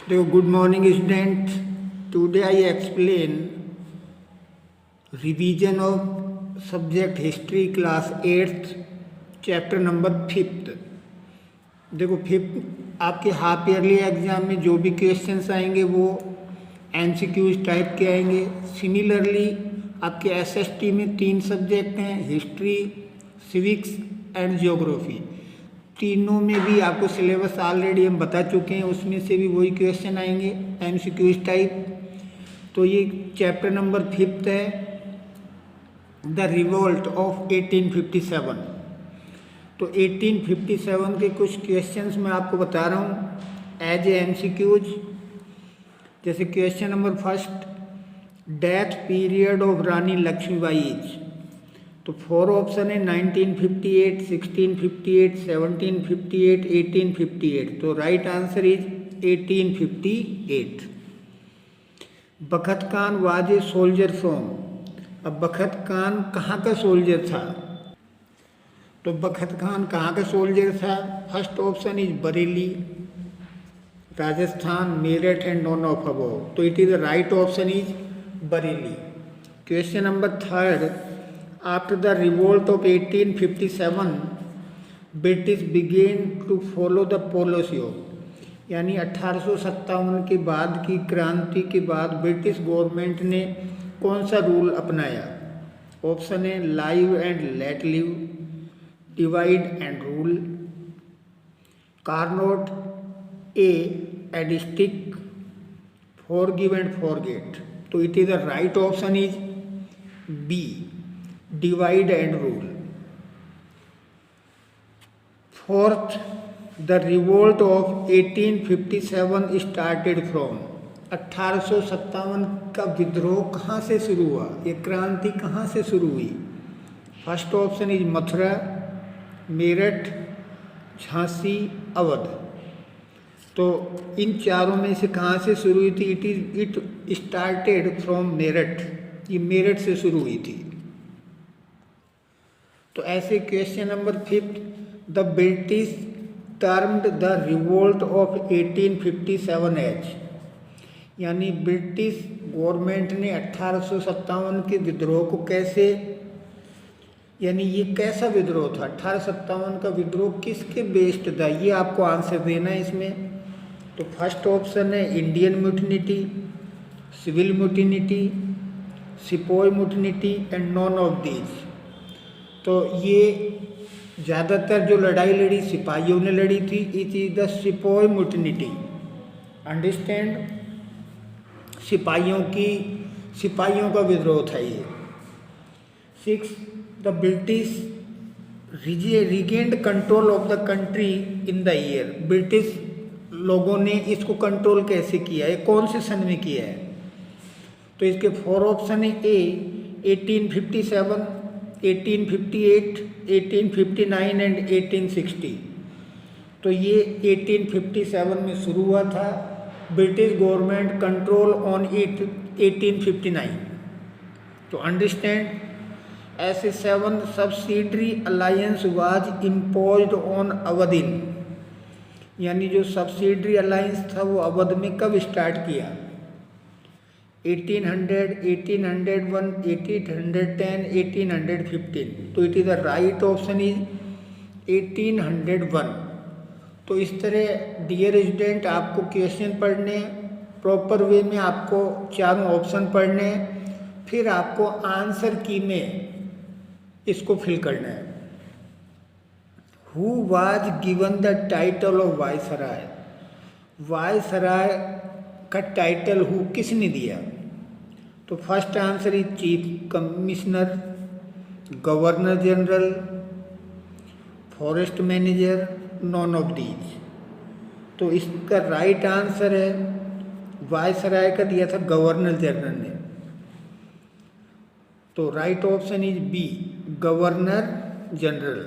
So, good morning, students. Today I explain revision of subject history class 8th chapter number 5th. देखो 5th आपके half yearly exam में जो भी questions आएंगे वो एमसीक्यूज टाइप के आएंगे। सिमिलरली आपके एसएसटी में 3 सब्जेक्ट हैं, हिस्ट्री, सिविक्स एंड ज्योग्राफी। तीनों में भी आपको सिलेबस ऑलरेडी हम बता चुके हैं, उसमें से भी वही क्वेश्चन आएंगे एमसीक्यूज टाइप। तो ये चैप्टर नंबर 5th है, द रिवोल्ट ऑफ 1857। तो 1857 के कुछ क्वेश्चंस मैं आपको बता रहा हूँ एज ए एमसीक्यूज। जैसे question number first, death period of Rani Lakshmibai is. तो 4 ऑप्शन है 1958, 1658, 1758, 1858। तो राइट आंसर इज 1858। बखत Khan was a soldier from. अब बखत खान कहाँ का सोल्जर था? तो बखत खान कहाँ का सोल्जर था? First option is Bareilly, Rajasthan, Meerut and none of above. तो it is the right option is Bareilly. Question number third, after the revolt of 1857 British began to follow the policy of. यानी 1857 के बाद की क्रांति के बाद ब्रिटिश गवर्नमेंट ने कौन सा रूल अपनाया? ऑप्शन है live and let live, divide and rule, carrot, a and stick, forgive and forget. तो it is the right option is B, divide and rule. Fourth, the revolt of 1857 started from. 1857 का विद्रोह कहाँ से शुरू हुआ? ये क्रांति कहाँ से शुरू हुई? First option is Mathura, Meerut, Jhansi, Awadh. तो इन चारों में से कहाँ से शुरू हुई थी? It started from Meerut. ये मेरठ से शुरू हुई थी। तो ऐसे question number 5, the British termed the revolt of 1857 as. यानी ब्रिटिश गवर्नमेंट ने 1857 के विद्रोह को कैसे, यानी ये कैसा विद्रोह था? 1857 का विद्रोह किसके बेस्ड था? ये आपको आंसर देना है इसमें। तो फर्स्ट ऑप्शन है Indian mutiny, civil mutiny, sepoy mutiny and none of these. तो ये ज़्यादातर जो लड़ाई लड़ी सिपाहियों ने लड़ी थी। It is the sepoy mutiny. Understand? सिपाहियों का विद्रोह था ये। 6, the British regained control of the country in the year. British लोगों ने इसको कंट्रोल कैसे किया है, कौन से सन में किया है? तो इसके 4 ऑप्शन है ए 1857, 1858, 1859 एंड 1860। तो ये 1857 में शुरू हुआ था। British government control on it 1859। तो अंडरस्टैंड, ऐसे 7 subsidiary alliance was imposed on Awadh. यानी जो सब्सिडरी अलायंस था वो अवध में कब स्टार्ट किया? 1800, 1801, 1810, 1815। तो it is the right option is 1801। तो इस तरह डियर स्टूडेंट आपको क्वेश्चन पढ़ने प्रॉपर वे में, आपको चारों ऑप्शन पढ़ने, फिर आपको आंसर की में इसको फिल करना है। Who was given the title of viceroy. Viceroy का टाइटल हु किसने दिया? तो first answer is chief commissioner, governor general, forest manager, non of these. तो इसका राइट आंसर है वायसराय का दिया था गवर्नर जनरल ने। तो right option is B, governor general.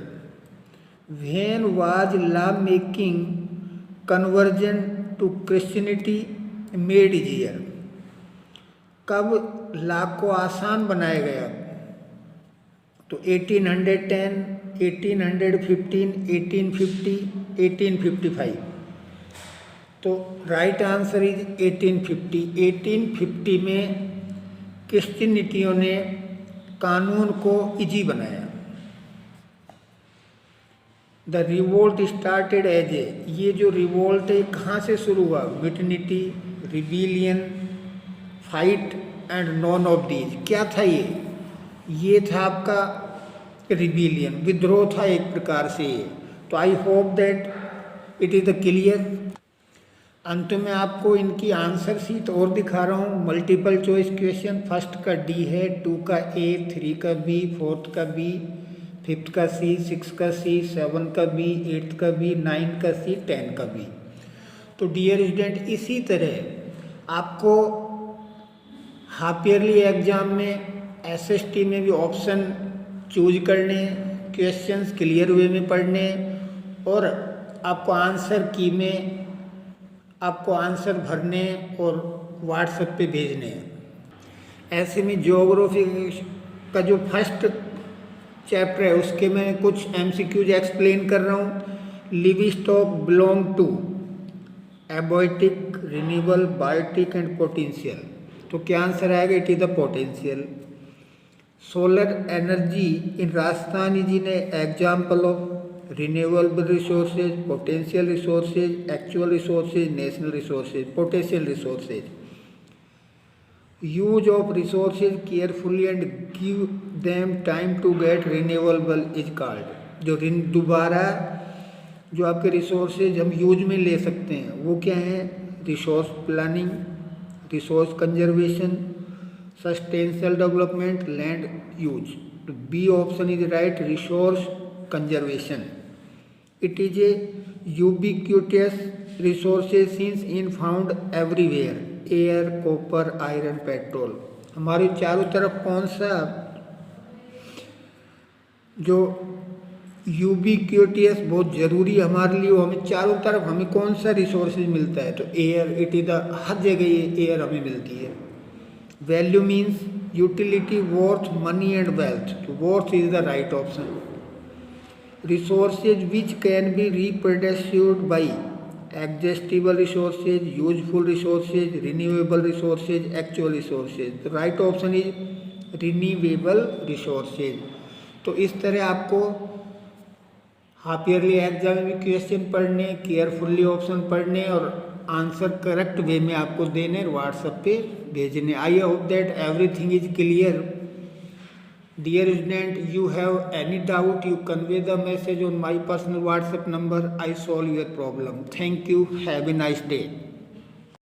When was law making conversion to Christianity made easier. कब law को आसान बनाया गया? तो 1810, 1815, 1850, 1855। तो राइट आंसर इज 1850। 1850 में क्रिश्चियनिटियों ने कानून को इजी बनाया। The revolt started as a, ये जो रिवोल्ट है कहाँ से शुरू हुआ? विटनिटी, rebellion, fight and none of these. क्या था ये था आपका रिबेलियन, विद्रोह था एक प्रकार से ये। तो I hope that it is the clear. अंत में आपको इनकी आंसर शीट और दिखा रहा हूँ। मल्टीपल चॉइस क्वेश्चन, फर्स्ट का डी है, 2 का ए, 3 का बी, 4th का बी, 5th का सी, 6 का सी, 7 का बी, 8th का बी, 9 का सी, 10 का बी। तो डियर स्टूडेंट, इसी तरह आपको हाफ ईयरली एग्जाम में एसएसटी में भी ऑप्शन चूज करने, क्वेश्चंस क्लियर वे में पढ़ने, और आपको आंसर की में आपको आंसर भरने और व्हाट्सएप पे भेजने हैं। ऐसे में ज्योग्राफी का जो फर्स्ट चैप्टर है उसके मैं कुछ एमसीक्यूज एक्सप्लेन कर रहा हूँ। Livestock belong to abiotic, renewable, biotic and potential. तो क्या आंसर आएगा? It is the potential. Solar energy in Rajasthan is in example of renewable resources, potential resources, actual resources, national resources, potential resources. Use of resources carefully and give them time to get renewable is called. जो दोबारा जो आपके resources हम use में ले सकते हैं वो क्या है? Resource planning, resource conservation, sustainable development, land use. तो B option is right, resource conservation. It is a ubiquitous resources since in found everywhere, air, copper, iron, petrol। हमारे चारों तरफ कौन सा जो यूबिक्यूटियस बहुत ज़रूरी हमारे लिए, हमें चारों तरफ हमें कौन सा रिसोर्सेज मिलता है? तो एयर, इट इज़ द हर जगह ये एयर हमें मिलती है। Value means utility, worth, money and wealth. तो worth is the right option. Resources which can be reproduced by exhaustible resources, useful resources, renewable resources, actual resources। The right option is renewable resources। तो इस तरह आपको half yearly exam में भी question पढ़ने, carefully option पढ़ने और answer correct way में आपको देने और व्हाट्सएप पे भेजने। I hope that everything is clear. Dear student, you have any doubt, you convey the message on my personal WhatsApp number. I solve your problem. Thank you. Have a nice day.